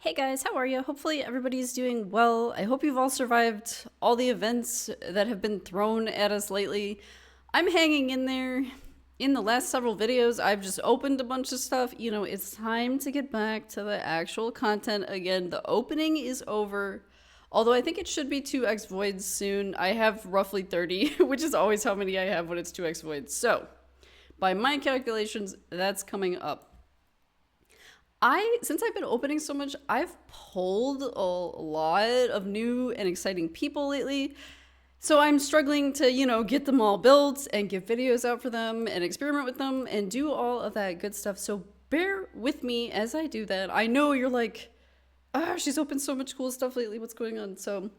Hey guys, how are you? Hopefully everybody's doing well. I hope you've all survived all the events that have been thrown at us lately. I'm hanging in there. In the last several videos, I've just opened a bunch of stuff. You know, it's time to get back to the actual content again. The opening is over. Although I think it should be 2x voids soon. I have roughly 30, which is always how many I have when it's 2x voids. So, by my calculations, that's coming up. Since I've been opening so much, I've pulled a lot of new and exciting people lately. So I'm struggling to, get them all built and get videos out for them and experiment with them and do all of that good stuff. So bear with me as I do that. I know you're like, she's opened so much cool stuff lately. What's going on? So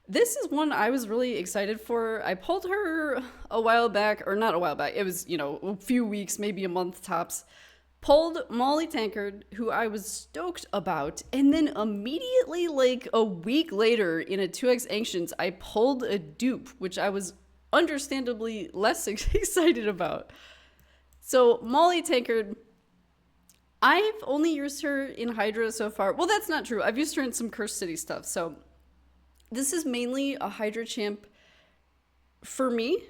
this is one I was really excited for. I pulled her a while back, or not a while back. It was, a few weeks, maybe a month tops. Pulled Maulie Tankard, who I was stoked about, and then immediately, like a week later in a 2x Ancients, I pulled a dupe, which I was understandably less excited about. So, Maulie Tankard, I've only used her in Hydra so far. Well, that's not true. I've used her in some Cursed City stuff. So, this is mainly a Hydra champ for me.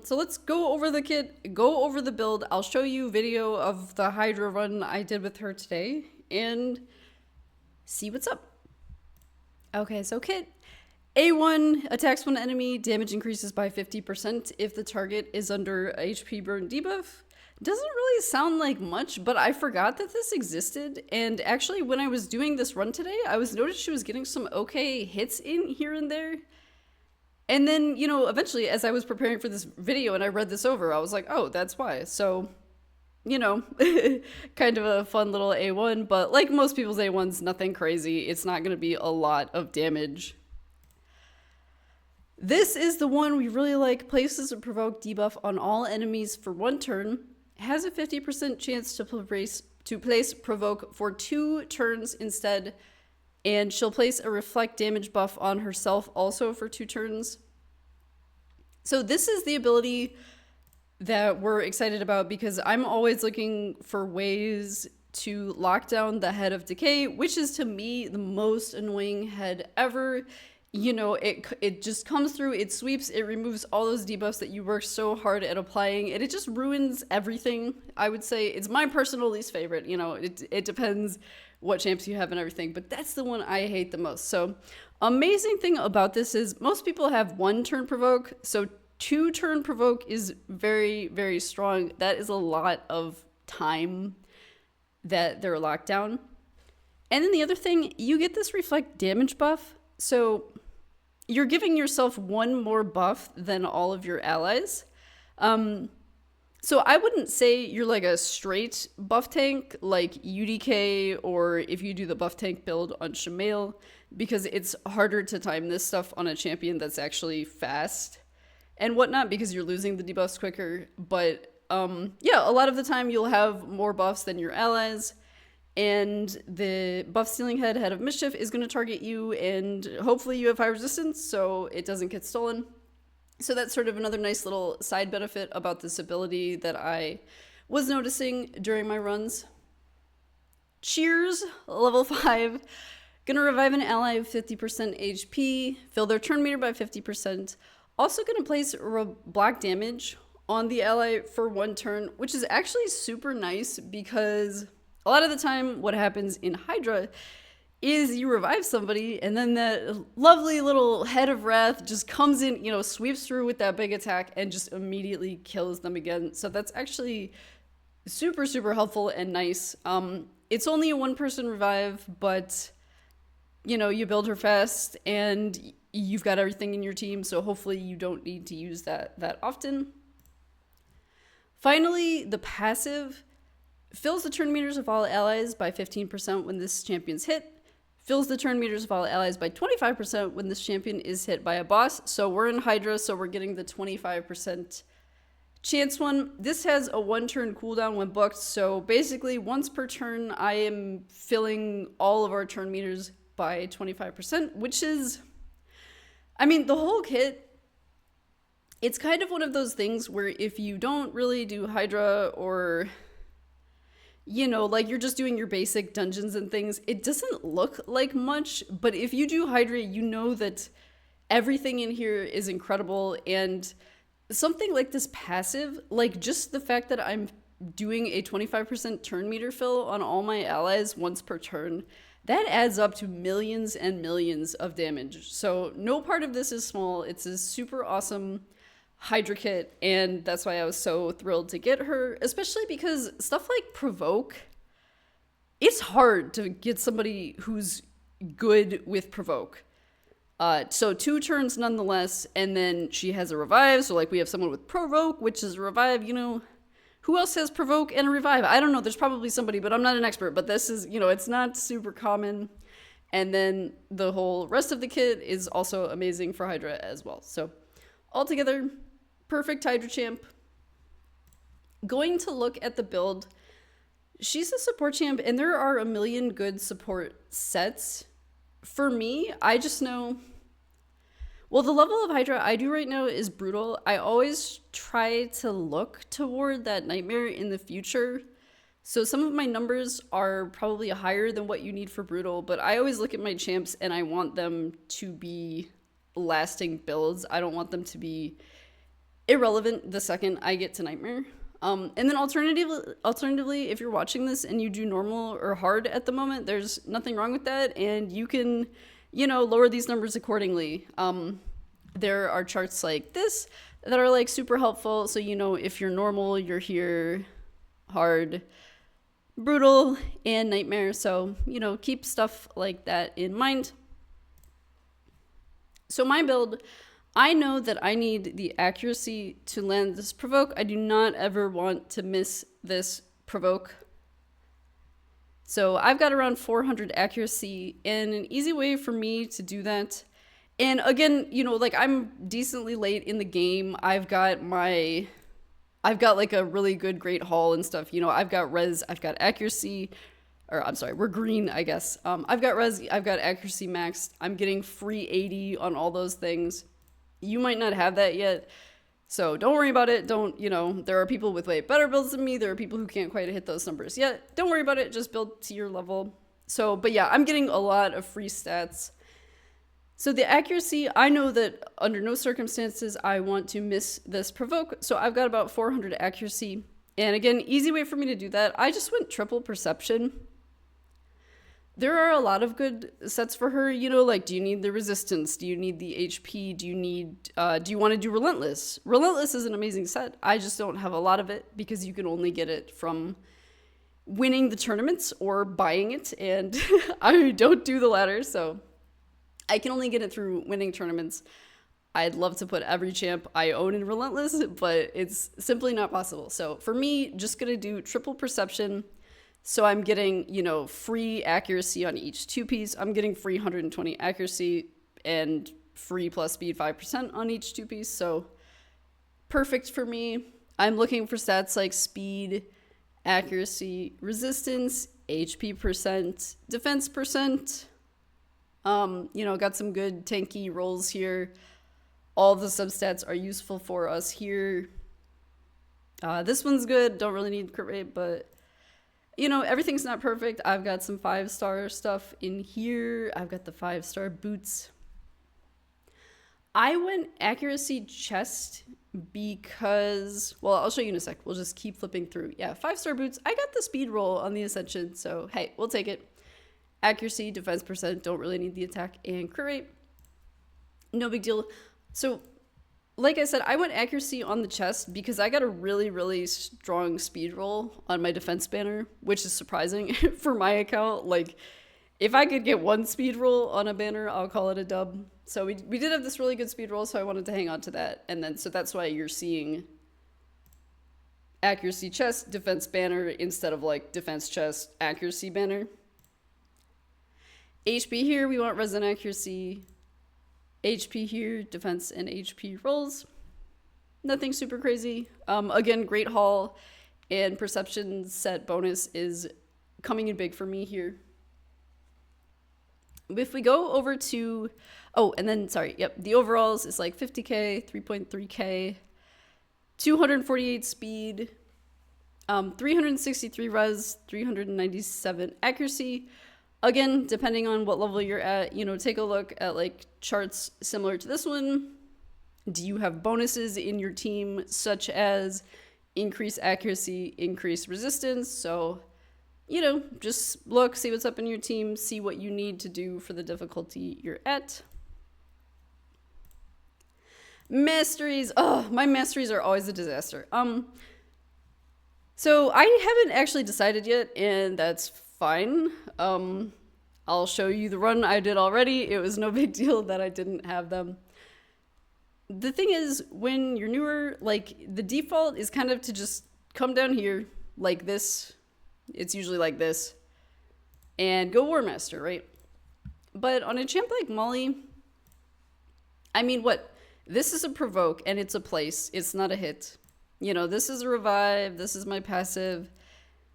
So let's go over the kit, go over the build. I'll show you video of the Hydra run I did with her today and see what's up. Okay, so kit. A1 attacks one enemy, damage increases by 50% if the target is under HP burn debuff. Doesn't really sound like much, but I forgot that this existed. And actually, when I was doing this run today, I was noticed she was getting some okay hits in here and there. And then, eventually, as I was preparing for this video and I read this over, I was like, oh, that's why. So, kind of a fun little A1, but like most people's A1s, nothing crazy. It's not going to be a lot of damage. This is the one we really like. Places a provoke debuff on all enemies for 1 turn. Has a 50% chance to place provoke for 2 turns instead. And she'll place a reflect damage buff on herself also for 2 turns. So this is the ability that we're excited about because I'm always looking for ways to lock down the Head of Decay, which is to me the most annoying head ever. It just comes through, it sweeps, it removes all those debuffs that you work so hard at applying, and it just ruins everything. I would say it's my personal least favorite. It depends what champs you have and everything, but that's the one I hate the most. So amazing thing about this is most people have 1 turn provoke, so 2 turn provoke is very, very strong. That is a lot of time that they're locked down. And then the other thing, you get this reflect damage buff, so you're giving yourself 1 more buff than all of your allies. So I wouldn't say you're like a straight buff tank like UDK or if you do the buff tank build on Shamail, because it's harder to time this stuff on a champion that's actually fast and whatnot because you're losing the debuffs quicker. But yeah, a lot of the time you'll have more buffs than your allies. And the buff stealing head of mischief is going to target you, and hopefully you have high resistance so it doesn't get stolen. So that's sort of another nice little side benefit about this ability that I was noticing during my runs. Cheers, level 5. Gonna revive an ally of 50% HP, fill their turn meter by 50%. Also gonna place block damage on the ally for 1 turn, which is actually super nice because a lot of the time what happens in Hydra is you revive somebody and then that lovely little head of wrath just comes in, sweeps through with that big attack and just immediately kills them again. So that's actually super, super helpful and nice. It's only a 1-person revive, but you build her fast and you've got everything in your team. So hopefully you don't need to use that often. Finally, the passive fills the turn meters of all allies by 15% when this champion's hit. Fills the turn meters of all allies by 25% when this champion is hit by a boss. So we're in Hydra, so we're getting the 25% chance one. This has a 1 turn cooldown when booked. So basically once per turn, I am filling all of our turn meters by 25%, which is, the whole kit, it's kind of one of those things where if you don't really do Hydra or you know, like you're just doing your basic dungeons and things, it doesn't look like much. But if you do Hydra, you know that everything in here is incredible. And something like this passive, like just the fact that I'm doing a 25% turn meter fill on all my allies once per turn, that adds up to millions and millions of damage. So no part of this is small. It's a super awesome Hydra kit, and that's why I was so thrilled to get her, especially because stuff like provoke, it's hard to get somebody who's good with provoke. So 2 turns nonetheless, and then she has a revive, so like we have someone with provoke, which is a revive, you know. Who else has provoke and a revive? I don't know, there's probably somebody, but I'm not an expert, but this is, you know, it's not super common. And then the whole rest of the kit is also amazing for Hydra as well. So altogether, perfect Hydra champ. Going to look at the build, she's a support champ, and there are a million good support sets. For me, I just know, well, the level of Hydra I do right now is brutal. I always try to look toward that nightmare in the future. So some of my numbers are probably higher than what you need for brutal, but I always look at my champs and I want them to be lasting builds. I don't want them to be irrelevant the second I get to nightmare. And then alternatively, if you're watching this and you do normal or hard at the moment, there's nothing wrong with that, and you can, you know, lower these numbers accordingly. There are charts like this that are like super helpful. So, you know, if you're normal, you're here, hard, brutal, and nightmare. So, you know, keep stuff like that in mind. So my build, I know that I need the accuracy to land this provoke. I do not ever want to miss this provoke. So I've got around 400 accuracy, and an easy way for me to do that. And again, you know, like I'm decently late in the game. I've got like a really good great haul and stuff. You know, I've got res, I've got accuracy, or I'm sorry, we're green, I guess. I've got res, I've got accuracy maxed. I'm getting free 80 on all those things. You might not have that yet, so don't worry about it. Don't, you know, there are people with way better builds than me. There are people who can't quite hit those numbers yet. Don't worry about it. Just build to your level. So, but yeah, I'm getting a lot of free stats. So the accuracy, I know that under no circumstances I want to miss this provoke. So I've got about 400 accuracy. And again, easy way for me to do that, I just went triple perception. There are a lot of good sets for her, you know, like, do you need the resistance? Do you need the HP? Do you want to do relentless? Relentless is an amazing set. I just don't have a lot of it because you can only get it from winning the tournaments or buying it. And I don't do the latter, so I can only get it through winning tournaments. I'd love to put every champ I own in relentless, but it's simply not possible. So for me, just going to do triple perception. So I'm getting, you know, free accuracy on each 2-piece. I'm getting free 120 accuracy and free plus speed 5% on each 2-piece. So perfect for me. I'm looking for stats like speed, accuracy, resistance, HP percent, defense percent. You know, got some good tanky rolls here. All the substats are useful for us here. This one's good. Don't really need crit rate, but you know, everything's not perfect. I've got some 5-star stuff in here. I've got the 5-star boots. I went accuracy chest because, well, I'll show you in a sec. We'll just keep flipping through. Yeah, 5-star boots. I got the speed roll on the Ascension, so hey, we'll take it. Accuracy, defense percent, don't really need the attack, and crit rate. No big deal. So, like I said, I went accuracy on the chest because I got a really, really strong speed roll on my defense banner, which is surprising for my account. Like, if I could get one speed roll on a banner, I'll call it a dub. So we did have this really good speed roll, so I wanted to hang on to that. And then, so that's why you're seeing accuracy chest, defense banner, instead of like defense chest, accuracy banner. HP here, we want res and accuracy. HP here, defense and HP rolls. Nothing super crazy. Again, great haul, and perception set bonus is coming in big for me here. If we go over to, oh, and then, sorry, yep, the overalls is like 50k, 3.3k, 248 speed. 363 res, 397 accuracy. Again, depending on what level you're at, you know, take a look at like charts similar to this one. Do you have bonuses in your team such as increase accuracy, increase resistance? So, you know, just look, see what's up in your team, see what you need to do for the difficulty you're at. Masteries. Oh, my masteries are always a disaster. So I haven't actually decided yet, and that's fine. I'll show you the run I did already. It was no big deal that I didn't have them. The thing is, when you're newer, like, the default is kind of to just come down here like this. It's usually like this. And go War Master, right? But on a champ like Maulie, I mean, what? This is a provoke, and it's a place. It's not a hit. You know, this is a revive. This is my passive.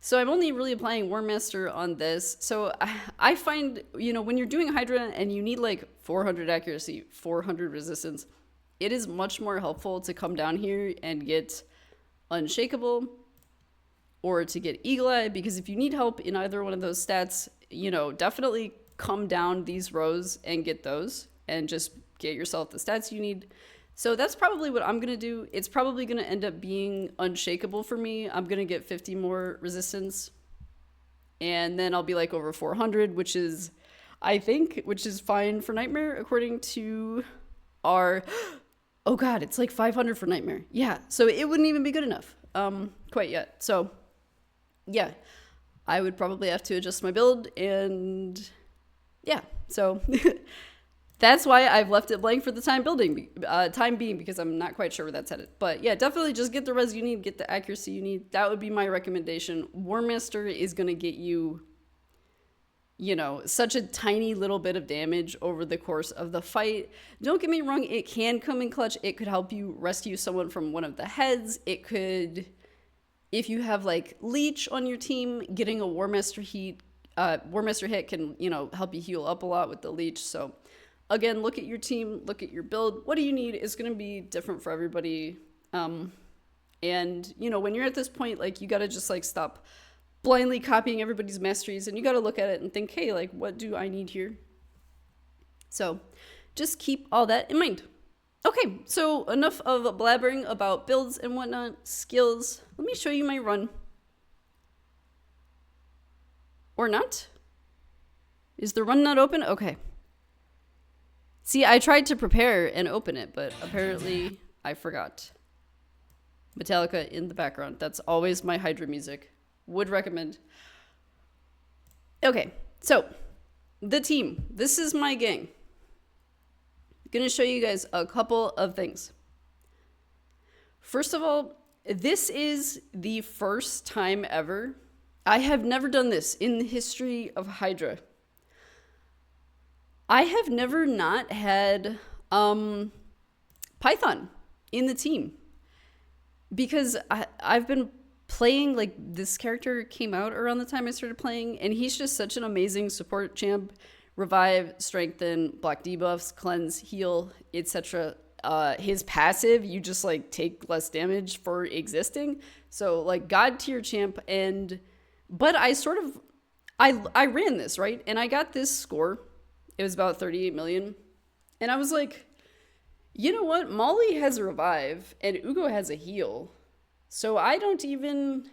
So I'm only really applying War Master on this. So I find, you know, when you're doing Hydra and you need like 400 accuracy, 400 resistance, it is much more helpful to come down here and get Unshakable or to get Eagle Eye, because if you need help in either one of those stats, you know, definitely come down these rows and get those and just get yourself the stats you need. So that's probably what I'm going to do. It's probably going to end up being Unshakable for me. I'm going to get 50 more resistance. And then I'll be like over 400, which is, I think, which is fine for Nightmare according to our... Oh God, it's like 500 for Nightmare. Yeah, so it wouldn't even be good enough quite yet. So yeah, I would probably have to adjust my build, and yeah, so... That's why I've left it blank for the time being, because I'm not quite sure where that's headed. But yeah, definitely just get the res you need, get the accuracy you need. That would be my recommendation. War Master is going to get you, you know, such a tiny little bit of damage over the course of the fight. Don't get me wrong, it can come in clutch. It could help you rescue someone from one of the heads. It could, if you have like Leech on your team, getting a War Master hit can, you know, help you heal up a lot with the Leech. So again, look at your team, look at your build. What do you need is going to be different for everybody. And, you know, when you're at this point, like, you got to just, like, stop blindly copying everybody's masteries. And you got to look at it and think, hey, like, what do I need here? So just keep all that in mind. Okay, so enough of blabbering about builds and whatnot, skills. Let me show you my run. Or not? Is the run not open? Okay. See, I tried to prepare and open it, but apparently I forgot. Metallica in the background. That's always my Hydra music. Would recommend. Okay, so the team. This is my gang. Gonna show you guys a couple of things. First of all, this is the first time ever. I have never done this in the history of Hydra. I have never not had Python in the team, because I've been playing, like, this character came out around the time I started playing, and he's just such an amazing support champ. Revive, strengthen, block debuffs, cleanse, heal, etc. His passive, you just, like, take less damage for existing. So, like, god tier champ. But I sort of, I ran this, right? And I got this score. It was about 38 million. And I was like, you know what? Maulie has a revive and Ugo has a heal. So I don't even,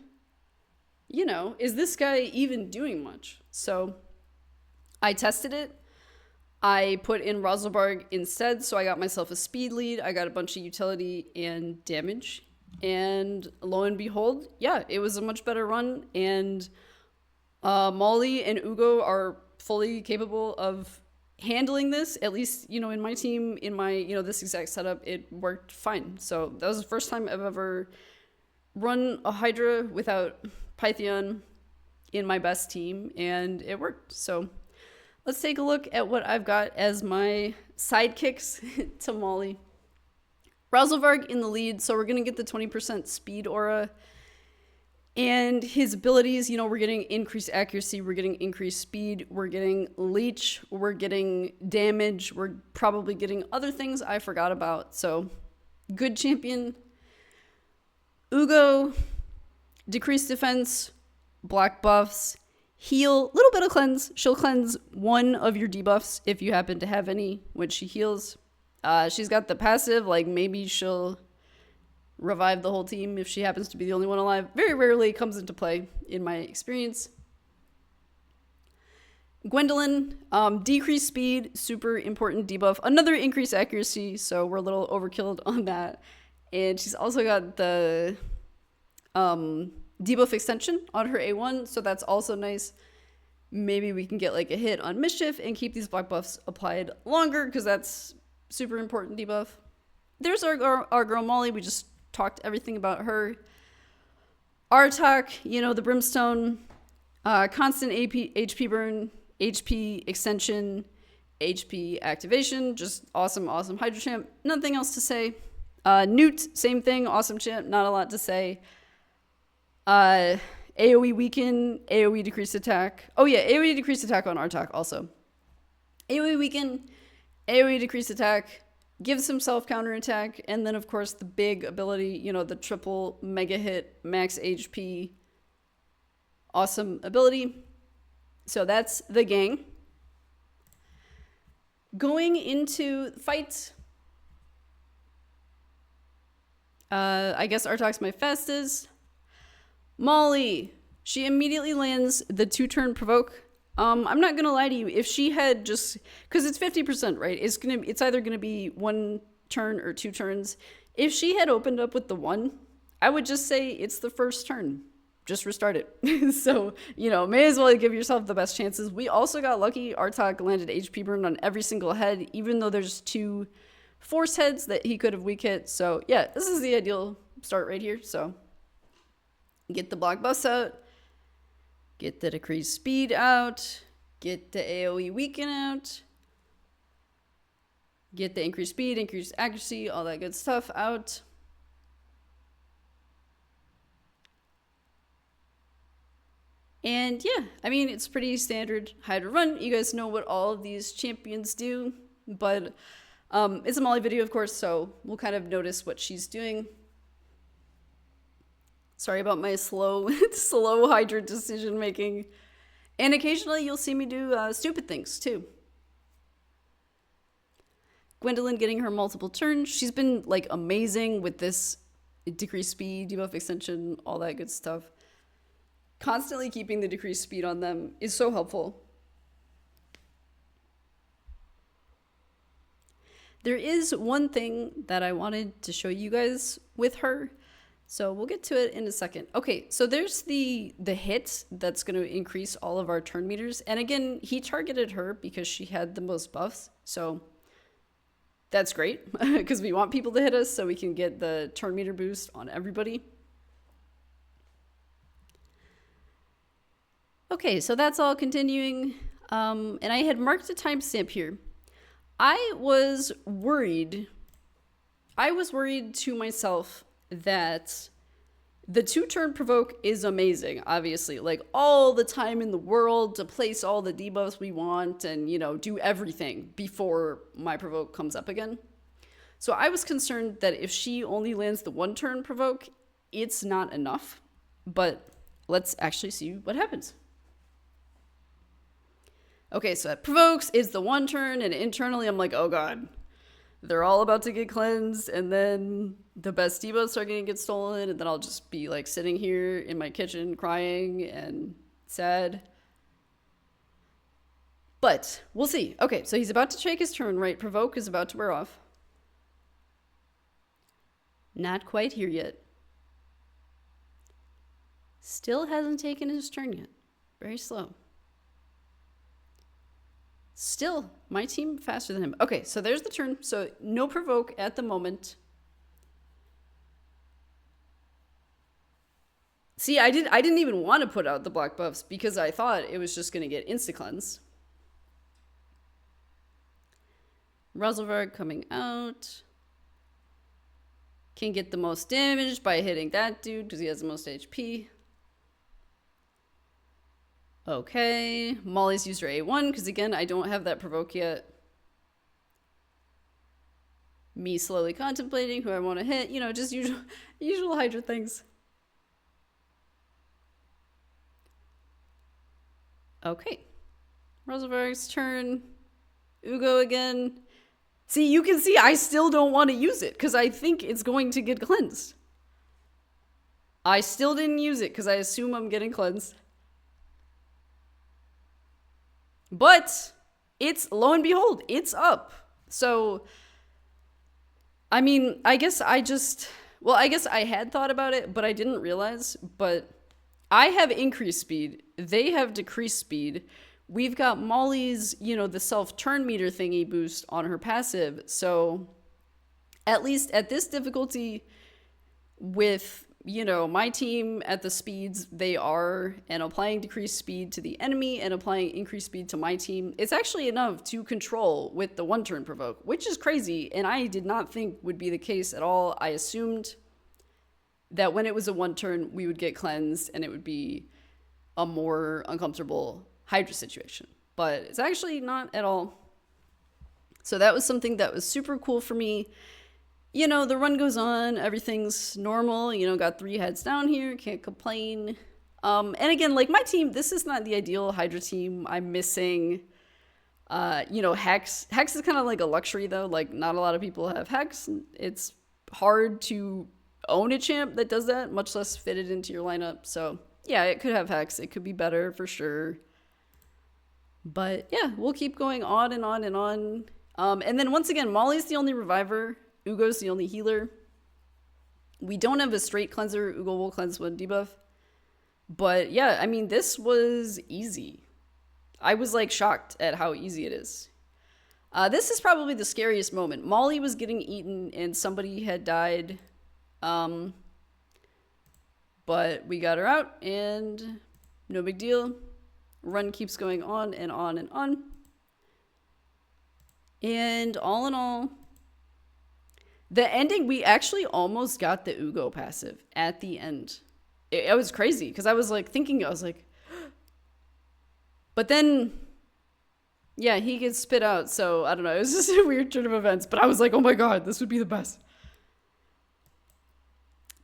you know, is this guy even doing much? So I tested it. I put in Rosalbarg instead, so I got myself a speed lead. I got a bunch of utility and damage. And lo and behold, yeah, it was a much better run. And Maulie and Ugo are fully capable of handling this, at least, you know, in my team, in my, you know, this exact setup, it worked fine. So that was the first time I've ever run a Hydra without Python in my best team, and it worked. So let's take a look at what I've got as my sidekicks to Maulie. Rosalvarg in the lead, so we're going to get the 20% speed aura. And his abilities, you know, we're getting increased accuracy, we're getting increased speed, we're getting leech, we're getting damage, we're probably getting other things I forgot about. So, good champion. Ugo, decreased defense, black buffs, heal, little bit of cleanse. She'll cleanse one of your debuffs if you happen to have any when she heals. She's got the passive, like maybe she'll revive the whole team if she happens to be the only one alive. Very rarely comes into play in my experience. Gwendolyn, decreased speed, super important debuff. Another increased accuracy, so we're a little overkilled on that. And she's also got the debuff extension on her A1, so that's also nice. Maybe we can get like a hit on Mischief and keep these black buffs applied longer, because that's super important debuff. There's our girl Maulie. We just talked everything about her. Artak, you know, the Brimstone, constant HP burn, HP extension, HP activation, just awesome Hydra champ. Nothing else to say. Newt, same thing, awesome champ, not a lot to say. AoE weaken, AoE decreased attack. Oh yeah, AoE decreased attack on Artak also. AoE weaken, AoE decreased attack, gives himself counter attack, and then of course the big ability, you know, the triple mega hit, max HP, awesome ability. So that's the gang. Going into fight, I guess Artak's my fastest. Maulie, she immediately lands the 2-turn provoke. I'm not gonna lie to you, if she had just, because it's 50%, right? It's either gonna be 1 turn or 2 turns. If she had opened up with the 1, I would just say it's the first turn. Just restart it. So, you know, may as well give yourself the best chances. We also got lucky. Artak landed HP burn on every single head, even though there's 2 force heads that he could have weak hit. So yeah, this is the ideal start right here. So get the block buffs out, get the decreased speed out, get the AoE weaken out, get the increased speed, increased accuracy, all that good stuff out. And yeah, I mean, it's pretty standard Hydra run. You guys know what all of these champions do, but it's a Maulie video, of course, so we'll kind of notice what she's doing. Sorry about my slow Hydra decision making. And occasionally you'll see me do stupid things too. Gwendolyn getting her multiple turns. She's been like amazing with this decreased speed, debuff extension, all that good stuff. Constantly keeping the decreased speed on them is so helpful. There is one thing that I wanted to show you guys with her, so we'll get to it in a second. Okay, so there's the hit that's going to increase all of our turn meters, and again, he targeted her because she had the most buffs, so that's great because we want people to hit us so we can get the turn meter boost on everybody. Okay, so that's all continuing, and I had marked a timestamp here. I was worried to myself that the 2-turn provoke is amazing, obviously, like all the time in the world to place all the debuffs we want and, you know, do everything before my provoke comes up again. So I was concerned that if she only lands the 1-turn provoke, it's not enough, but let's actually see what happens. Okay, so it provokes, it's the 1 turn, and internally I'm like, oh god, they're all about to get cleansed, and then the best debuffs are gonna get stolen, and then I'll just be like sitting here in my kitchen crying and sad. But we'll see. Okay, so he's about to take his turn, right? Provoke is about to wear off. Not quite here yet. Still hasn't taken his turn yet. Very slow. Still, my team faster than him. Okay, so there's the turn. So no provoke at the moment. See, I didn't even want to put out the black buffs because I thought it was just going to get insta-cleanse. Razelvarg coming out. Can get the most damage by hitting that dude because he has the most HP. Okay, Maulie's used her A1 because again, I don't have that provoke yet. Me slowly contemplating who I want to hit, you know, just usual Hydra things. Okay. Rosalvar's turn. Ugo again. See, you can see I still don't want to use it because I think it's going to get cleansed. I still didn't use it because I assume I'm getting cleansed. But it's, lo and behold, it's up. So, I mean, I guess I had thought about it, but I didn't realize. But I have increased speed. They have decreased speed. We've got Maulie's, the self-turn meter thingy boost on her passive. So at least at this difficulty with, my team at the speeds they are and applying decreased speed to the enemy and applying increased speed to my team, it's actually enough to control with the one-turn provoke, which is crazy. And I did not think would be the case at all. I assumed that when it was a one-turn, we would get cleansed and it would be a more uncomfortable Hydra situation, but it's actually not at all. So that was something that was super cool for me. The run goes on, everything's normal, got 3 heads down here, can't complain. And again, like my team, this is not the ideal Hydra team. I'm missing, Hex. Hex is kind of like a luxury though. Like not a lot of people have Hex. It's hard to own a champ that does that, much less fit it into your lineup. So yeah, it could have Hex. It could be better for sure. But yeah, we'll keep going on and on and on. And then once again, Maulie's the only reviver. Ugo's the only healer. We don't have a straight cleanser. Ugo will cleanse one debuff. But yeah, I mean, this was easy. I was like shocked at how easy it is. This is probably the scariest moment. Maulie was getting eaten and somebody had died. But we got her out and no big deal. Run keeps going on and on and on. And all in all, the ending, we actually almost got the Ugo passive at the end. It was crazy because I was like thinking, but then, yeah, he gets spit out. So I don't know. It was just a weird turn of events, but I was like, oh my God, this would be the best.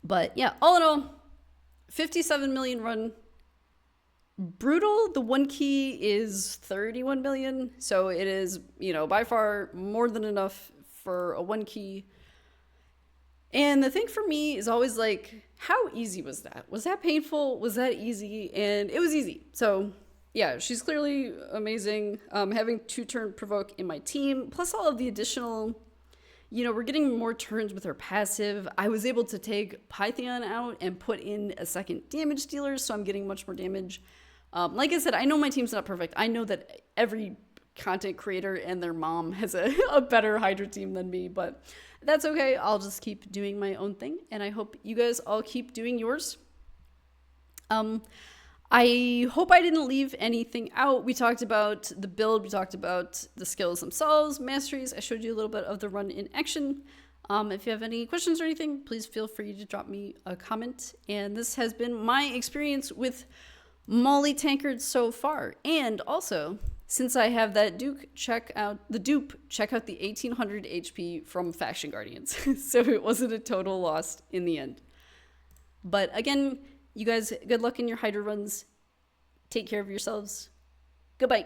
But yeah, all in all, 57 million run. Brutal, the one key is 31 million, so it is, by far more than enough for a one key. And the thing for me is always like, how easy was that? Was that painful? Was that easy? And it was easy. So yeah, she's clearly amazing. Having 2-turn provoke in my team, plus all of the additional, we're getting more turns with her passive. I was able to take Python out and put in a second damage dealer, so I'm getting much more damage. Like I said, I know my team's not perfect. I know that every content creator and their mom has a better Hydra team than me, but that's okay. I'll just keep doing my own thing, and I hope you guys all keep doing yours. I hope I didn't leave anything out. We talked about the build. We talked about the skills themselves, masteries. I showed you a little bit of the run in action. If you have any questions or anything, please feel free to drop me a comment. And this has been my experience with Maulie Tankard so far. And also, since I have that dupe, check out the 1800 HP from Faction Guardians. So it wasn't a total loss in the end. But again, you guys, good luck in your Hydra runs. Take care of yourselves. Goodbye.